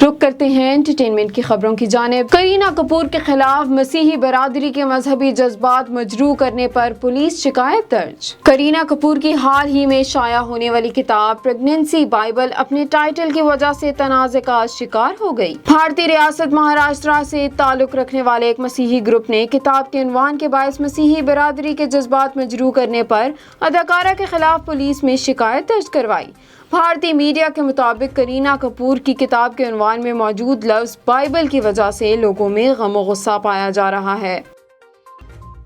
رخ کرتے ہیں انٹرٹینمنٹ کی خبروں کی جانب۔ کرینہ کپور کے خلاف مسیحی برادری کے مذہبی جذبات مجروح کرنے پر پولیس شکایت درج۔ کرینہ کپور کی حال ہی میں شائع ہونے والی کتاب پریگننسی بائبل اپنے ٹائٹل کی وجہ سے تنازع کا شکار ہو گئی۔ بھارتی ریاست مہاراشٹر سے تعلق رکھنے والے ایک مسیحی گروپ نے کتاب کے عنوان کے باعث مسیحی برادری کے جذبات مجروح کرنے پر اداکارہ کے خلاف پولیس میں شکایت درج کروائی۔ بھارتی میڈیا کے مطابق کرینہ کپور کی کتاب کے عنوان میں موجود لفظ بائبل کی وجہ سے لوگوں میں غم و غصہ پایا جا رہا ہے۔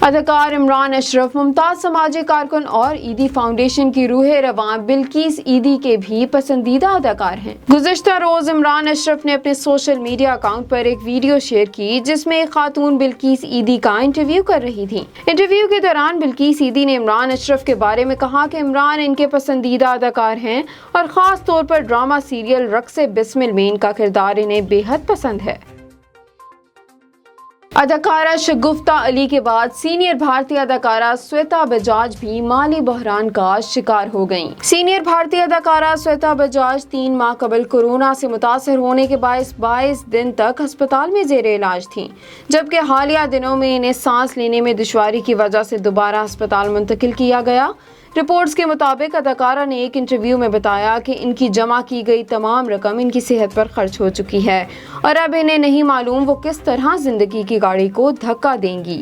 اداکار عمران اشرف ممتاز سماجی کارکن اور عیدی فاؤنڈیشن کی روح رواں بلقیس عیدی کے بھی پسندیدہ اداکار ہیں۔ گزشتہ روز عمران اشرف نے اپنے سوشل میڈیا اکاؤنٹ پر ایک ویڈیو شیئر کی جس میں ایک خاتون بلقیس عیدی کا انٹرویو کر رہی تھی۔ انٹرویو کے دوران بلقیس عیدی نے عمران اشرف کے بارے میں کہا کہ عمران ان کے پسندیدہ اداکار ہیں اور خاص طور پر ڈرامہ سیریل رقص بسمل میں ان کا کردار انہیں بے حد پسند ہے۔ اداکارہ شگفتہ علی کے بعد سینئر بھارتی اداکارہ سویتا بجاج بھی مالی بحران کا شکار ہو گئیں۔ سینئر بھارتی اداکارہ سویتا بجاج 3 ماہ قبل کورونا سے متاثر ہونے کے باعث 22 دن تک ہسپتال میں زیر علاج تھیں، جبکہ حالیہ دنوں میں انہیں سانس لینے میں دشواری کی وجہ سے دوبارہ ہسپتال منتقل کیا گیا۔ رپورٹس کے مطابق اداکارہ نے ایک انٹرویو میں بتایا کہ ان کی جمع کی گئی تمام رقم ان کی صحت پر خرچ ہو چکی ہے اور اب انہیں نہیں معلوم وہ کس طرح زندگی کی گاڑی کو دھکا دیں گی۔